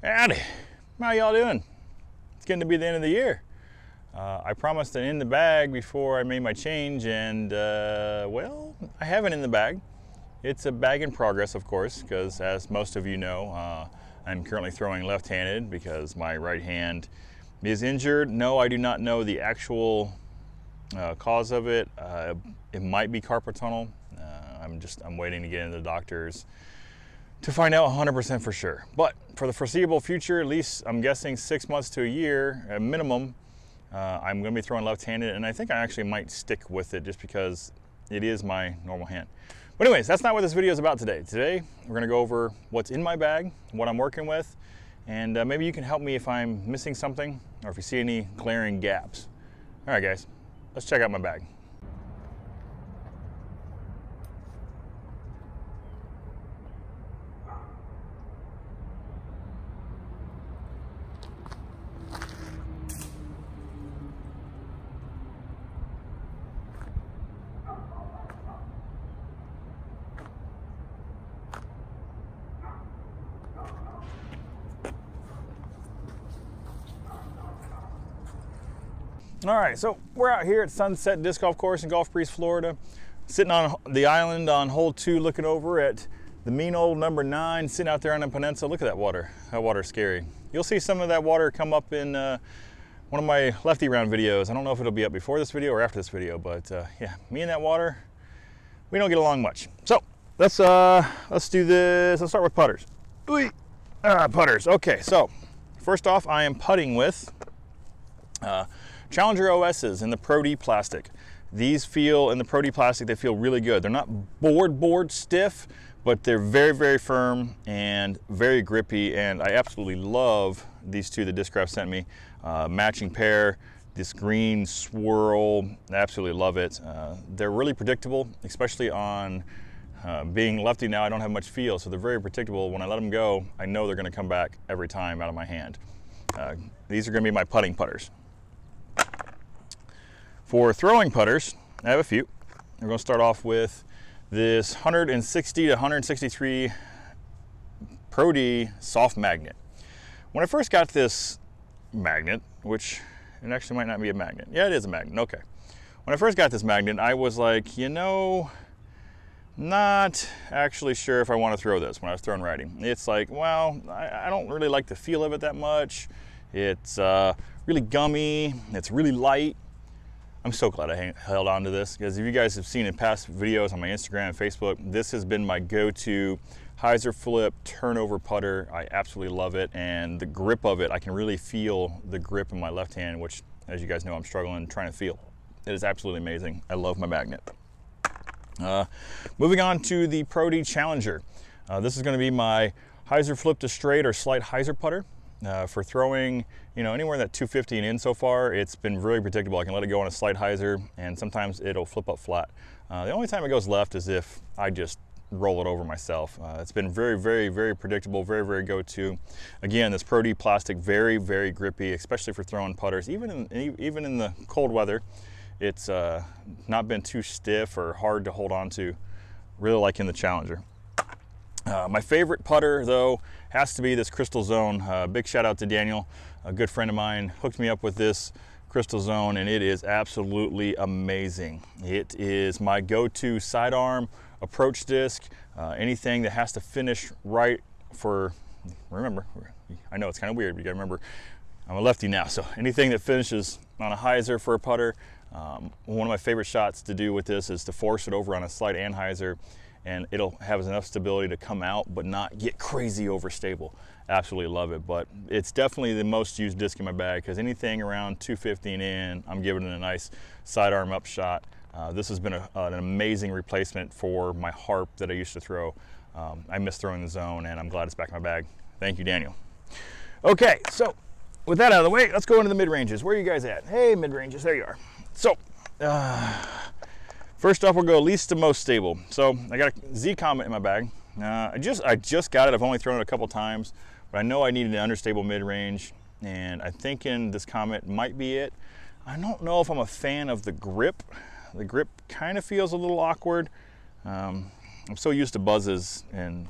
Howdy, how y'all doing? It's getting to be the end of the year. I promised an in the bag before I made my change, and well, I have it in the bag. It's a bag in progress, of course, because as most of you know, I'm currently throwing left-handed because my right hand is injured. No, I do not know the actual cause of it. It might be carpal tunnel. I'm waiting to get into the doctors to find out 100% for sure. But for the foreseeable future, at least I'm guessing 6 months to a year, at minimum, I'm gonna be throwing left-handed, and I think I actually might stick with it just because it is my normal hand. But anyways, that's not what this video is about today. Today, we're gonna go over what's in my bag, what I'm working with, and maybe you can help me if I'm missing something or if you see any glaring gaps. All right, guys, let's check out my bag. All right, so we're out here at Sunset Disc Golf Course in Gulf Breeze, Florida, sitting on the island on hole 2, looking over at the mean old number 9, sitting out there on the peninsula. Look at that water. That water's scary. You'll see some of that water come up in one of my lefty round videos. I don't know if it'll be up before this video or after this video, but yeah, me and that water, we don't get along much. So let's do this. Let's start with putters. Putters. Okay, so first off, I am putting with Challenger OS's in the Pro D plastic. These feel, in the Pro D plastic, they feel really good. They're not board stiff, but they're very, very firm and very grippy, and I absolutely love these two that Discraft sent me. Matching pair, this green swirl, I absolutely love it. They're really predictable, especially on being lefty now. I don't have much feel, so they're very predictable. When I let them go, I know they're gonna come back every time out of my hand. These are gonna be my putting putters. For throwing putters, I have a few. We're going to start off with this 160 to 163 Pro D soft magnet. When I first got this magnet, which it actually might not be a magnet. Yeah, it is a magnet. Okay. When I first got this magnet, I was like, you know, not actually sure if I want to throw this when I was throwing righty. It's like, well, I don't really like the feel of it that much. It's really gummy. It's really light. I'm so glad I held on to this, because if you guys have seen in past videos on my Instagram and Facebook, this has been my go-to hyzer flip turnover putter. I absolutely love it, and the grip of it, I can really feel the grip in my left hand, which, as you guys know, I'm struggling trying to feel. It is absolutely amazing. I love my magnet. Moving on to the Pro D Challenger. This is going to be my hyzer flip to straight or slight hyzer putter. For throwing, you know, anywhere in that 250 and in so far, it's been really predictable. I can let it go on a slight hyzer, and sometimes it'll flip up flat. The only time it goes left is if I just roll it over myself. It's been very, very, very predictable, very, very go-to. Again, this Pro D plastic, very, very grippy, especially for throwing putters. Even in the cold weather, it's not been too stiff or hard to hold on to, really like in the Challenger. My favorite putter, though, has to be this Crystal Zone. Big shout out to Daniel, a good friend of mine, hooked me up with this Crystal Zone, and it is absolutely amazing. It is my go-to sidearm approach disc. Anything that has to finish right for, remember, I know it's kind of weird, but you gotta remember, I'm a lefty now, so anything that finishes on a hyzer for a putter, one of my favorite shots to do with this is to force it over on a slight and hyzer, and it'll have enough stability to come out but not get crazy overstable. Absolutely love it, but it's definitely the most used disc in my bag, because anything around 250 and in, I'm giving it a nice sidearm up shot. This has been an amazing replacement for my harp that I used to throw. I miss throwing the Zone, and I'm glad it's back in my bag. Thank you, Daniel. Okay, so with that out of the way, let's go into the mid-ranges. Where are you guys at? Hey, mid-ranges, there you are. So, first off, we'll go least to most stable. So I got a Z Comet in my bag. I just got it. I've only thrown it a couple times, but I know I needed an understable mid-range, and I'm thinking this Comet might be it. I don't know if I'm a fan of the grip. The grip kind of feels a little awkward. I'm so used to buzzes, and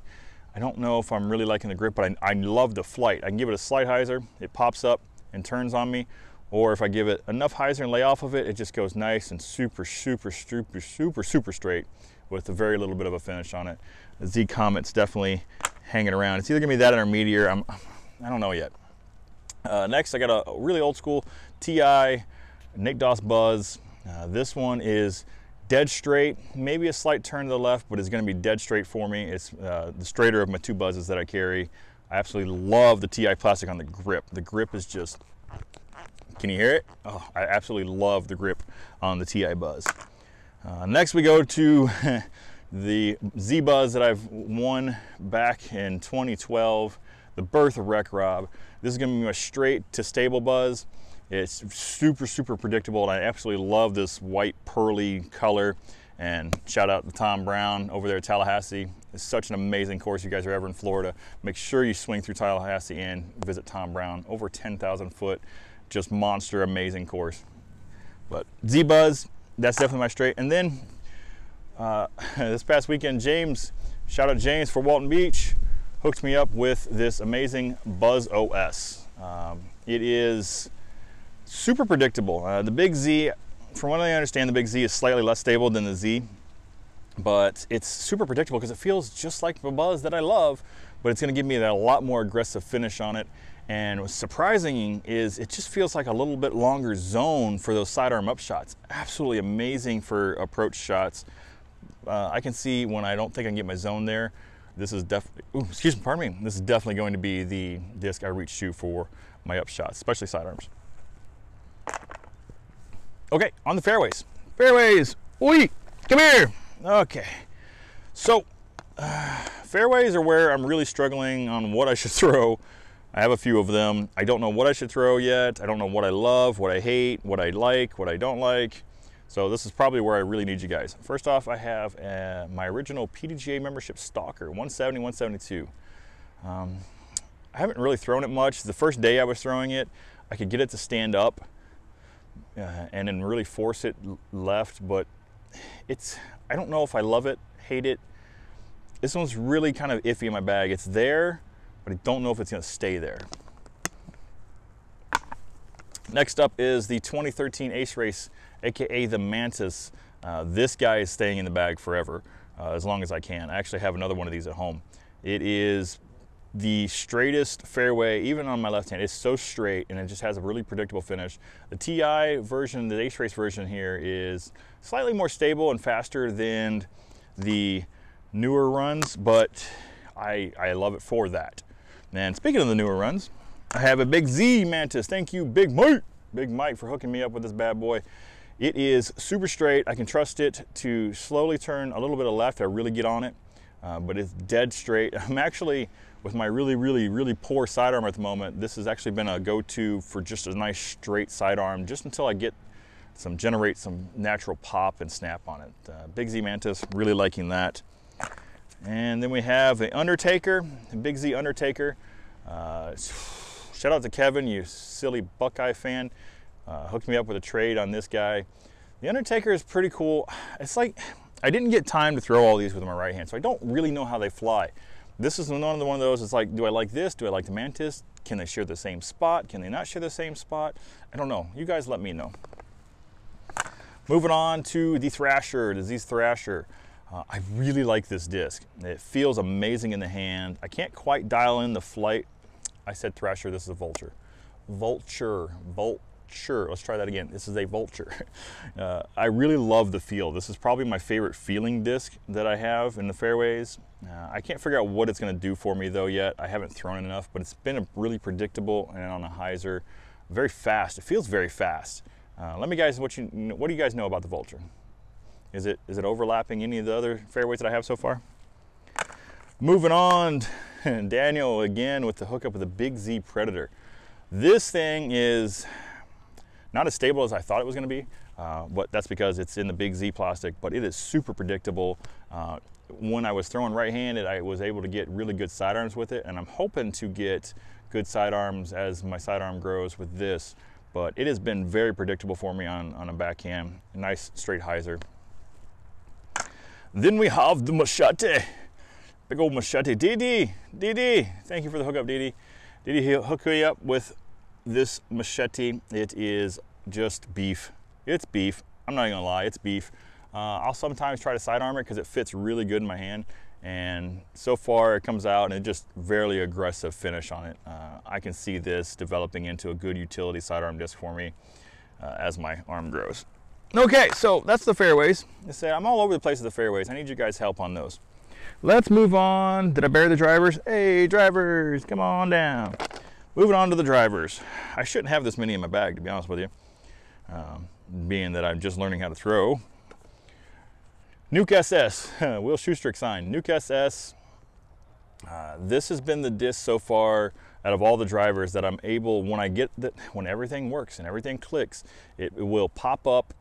I don't know if I'm really liking the grip, but I love the flight. I can give it a slight hyzer, it pops up and turns on me, or if I give it enough hyzer and lay off of it, it just goes nice and super straight with a very little bit of a finish on it. The Z Comet's definitely hanging around. It's either gonna be that or Meteor. I don't know yet. Next, I got a really old school TI Nick Doss Buzz. This one is dead straight, maybe a slight turn to the left, but it's going to be dead straight for me. It's the straighter of my two buzzes that I carry. I absolutely love the TI plastic on the grip. The grip is just, can you hear it? Oh, I absolutely love the grip on the TI Buzz. Next we go to the Z Buzz that I've won back in 2012, the Birth of Wreck Rob. This is going to be my straight to stable buzz. It's super predictable, and I absolutely love this white pearly color. And shout out to Tom Brown over there at Tallahassee. It's such an amazing course. If you guys are ever in Florida, make sure you swing through Tallahassee and visit Tom Brown. Over 10,000 foot, just monster amazing course. But Z Buzz, that's definitely my straight. And then this past weekend, James, shout out James for Walton Beach, hooked me up with this amazing Buzz OS. It is super predictable. The Big Z, from what I understand, the Big Z is slightly less stable than the Z, but it's super predictable because it feels just like the Buzz that I love, but it's going to give me a lot more aggressive finish on it. And what's surprising is it just feels like a little bit longer zone for those sidearm up shots. Absolutely amazing for approach shots. I can see when I don't think I can get my zone there, this is definitely, pardon me, this is definitely going to be the disc I reach to for my up shots, especially sidearms. Okay, on the fairways. Fairways, oi, come here. Okay, so fairways are where I'm really struggling on what I should throw. I have a few of them. I don't know what I should throw yet. I don't know what I love, what I hate, what I like, what I don't like. So this is probably where I really need you guys. First off, I have my original PDGA membership Stalker, 170, 172. I haven't really thrown it much. The first day I was throwing it, I could get it to stand up and then really force it left, but I don't know if I love it, hate it. This one's really kind of iffy in my bag. It's there, but I don't know if it's gonna stay there. Next up is the 2013 Ace Race, AKA the Mantis. This guy is staying in the bag forever, as long as I can. I actually have another one of these at home. It is the straightest fairway, even on my left hand. It's so straight and it just has a really predictable finish. The TI version, the Ace Race version here, is slightly more stable and faster than the newer runs, but I love it for that. And speaking of the newer runs, I have a Big Z Mantis. Thank you, Big Mike, for hooking me up with this bad boy. It is super straight. I can trust it to slowly turn a little bit of left. I really get on it, but it's dead straight. I'm actually, with my really poor sidearm at the moment, this has actually been a go-to for just a nice straight sidearm, just until I get generate some natural pop and snap on it. Big Z Mantis, really liking that. And then we have the Undertaker, the Big Z Undertaker. Shout out to Kevin, you silly Buckeye fan. Hooked me up with a trade on this guy. The Undertaker is pretty cool. It's like, I didn't get time to throw all these with my right hand, so I don't really know how they fly. This is one of those, it's like, do I like this? Do I like the Mantis? Can they share the same spot? Can they not share the same spot? I don't know. You guys let me know. Moving on to the Thrasher, the Z Thrasher. I really like this disc. It feels amazing in the hand. I can't quite dial in the flight. I said Thrasher, this is a Vulture. Vulture. Let's try that again. This is a Vulture. I really love the feel. This is probably my favorite feeling disc that I have in the fairways. I can't figure out what it's going to do for me though yet. I haven't thrown it enough, but it's been really predictable and on a hyzer, very fast. It feels very fast. Let me guys, what do you guys know about the Vulture? Is it overlapping any of the other fairways that I have so far? Moving on, Daniel again with the hookup of the Big Z Predator. This thing is not as stable as I thought it was going to be, but that's because it's in the Big Z plastic, but it is super predictable. When I was throwing right-handed, I was able to get really good sidearms with it, and I'm hoping to get good sidearms as my sidearm grows with this, but it has been very predictable for me on a backhand. Nice straight hyzer. Then we have the Machete. Big old machete. DD, thank you for the hookup, DD. DD hooked me up with this machete. It is just beef. It's beef. I'm not even gonna lie, it's beef. I'll sometimes try to sidearm it because it fits really good in my hand. And so far it comes out and it just very aggressive finish on it. I can see this developing into a good utility sidearm disc for me as my arm grows. Okay, so that's the fairways. I'm all over the place with the fairways. I need you guys' help on those. Let's move on. Did I bury the drivers? Hey, drivers, come on down. Moving on to the drivers. I shouldn't have this many in my bag, to be honest with you, being that I'm just learning how to throw. Nuke SS, Will Schustrick sign. Nuke SS. This has been the disc so far out of all the drivers that I'm able, when everything works and everything clicks, it will pop up,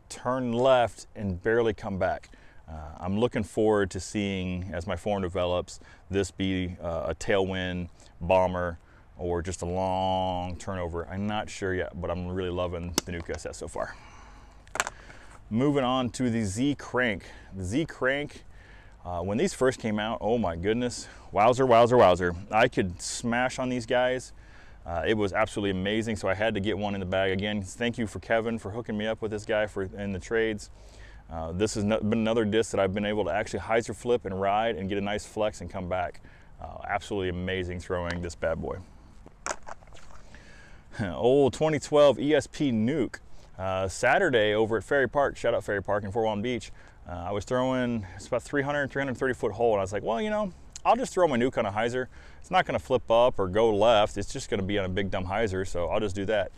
turn left, and barely come back. I'm looking forward to seeing, as my form develops, this be a tailwind bomber or just a long turnover. I'm not sure yet, but I'm really loving the Nuke SS so far. Moving on to the Z Crank. The Z Crank, when these first came out, oh my goodness, wowzer, wowzer, wowzer. I could smash on these guys. It was absolutely amazing, so I had to get one in the bag. Again, thank you for Kevin for hooking me up with this guy in the trades. This has been another disc that I've been able to actually hyzer flip and ride and get a nice flex and come back. Absolutely amazing throwing this bad boy. Old 2012 ESP Nuke. Saturday over at Ferry Park, shout out Ferry Park in Fort Walton Beach, I was throwing, it's about 330 foot hole, and I was like, well, you know, I'll just throw my Nuke on a hyzer. It's not going to flip up or go left, it's just going to be on a big dumb hyzer, so I'll just do that.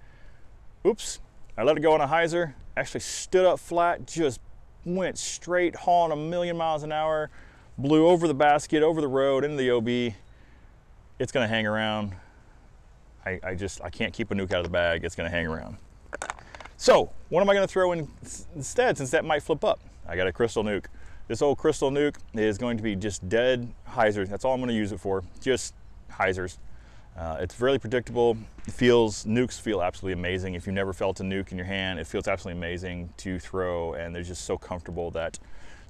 Oops, I let it go on a hyzer, actually stood up flat, just went straight, hauling a million miles an hour, blew over the basket, over the road, into the OB. It's going to hang around. I can't keep a Nuke out of the bag, it's going to hang around. So, what am I going to throw in instead, since that might flip up? I got a crystal Nuke. This old crystal Nuke is going to be just dead hyzers. That's all I'm going to use it for, just hyzers. It's really predictable. Nukes feel absolutely amazing. If you never felt a Nuke in your hand, it feels absolutely amazing to throw, and they're just so comfortable that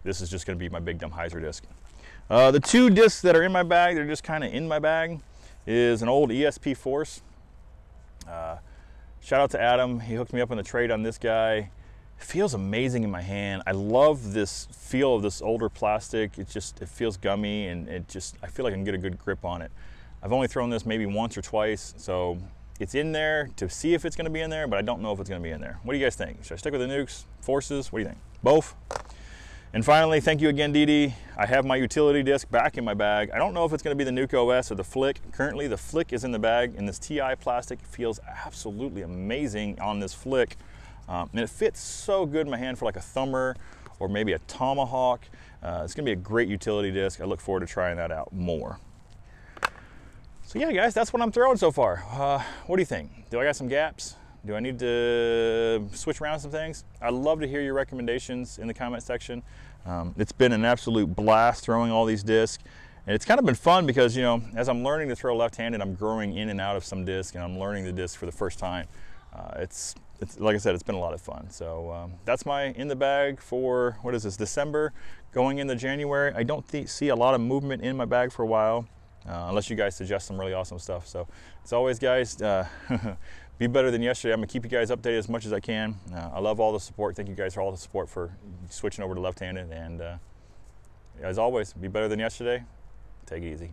this is just going to be my big dumb hyzer disc. The two discs that are in my bag, they're just kind of in my bag, is an old ESP Force. Shout out to Adam, he hooked me up on the trade on this guy. It feels amazing in my hand. I love this feel of this older plastic. It feels gummy, and I feel like I can get a good grip on it. I've only thrown this maybe once or twice, so it's in there to see if it's gonna be in there, but I don't know if it's gonna be in there. What do you guys think? Should I stick with the Nukes, Forces? What do you think? Both? And finally, thank you again, DD. I have my utility disc back in my bag. I don't know if it's gonna be the Nuke OS or the Flick. Currently, the Flick is in the bag, and this TI plastic feels absolutely amazing on this Flick. And it fits so good in my hand for like a thumber or maybe a tomahawk. It's gonna be a great utility disc. I look forward to trying that out more. So yeah, guys, that's what I'm throwing so far. What do you think? Do I got some gaps? Do I need to switch around some things? I'd love to hear your recommendations in the comment section. It's been an absolute blast throwing all these discs. And it's kind of been fun because, you know, as I'm learning to throw left-handed, I'm growing in and out of some discs, and I'm learning the disc for the first time. It's like I said, it's been a lot of fun. So that's my in the bag for, what is this, December, going into January. I don't see a lot of movement in my bag for a while, unless you guys suggest some really awesome stuff. So as always, guys, be better than yesterday. I'm gonna keep you guys updated as much as I can. I love all the support. Thank you guys for all the support for switching over to left-handed. And as always, be better than yesterday. Take it easy.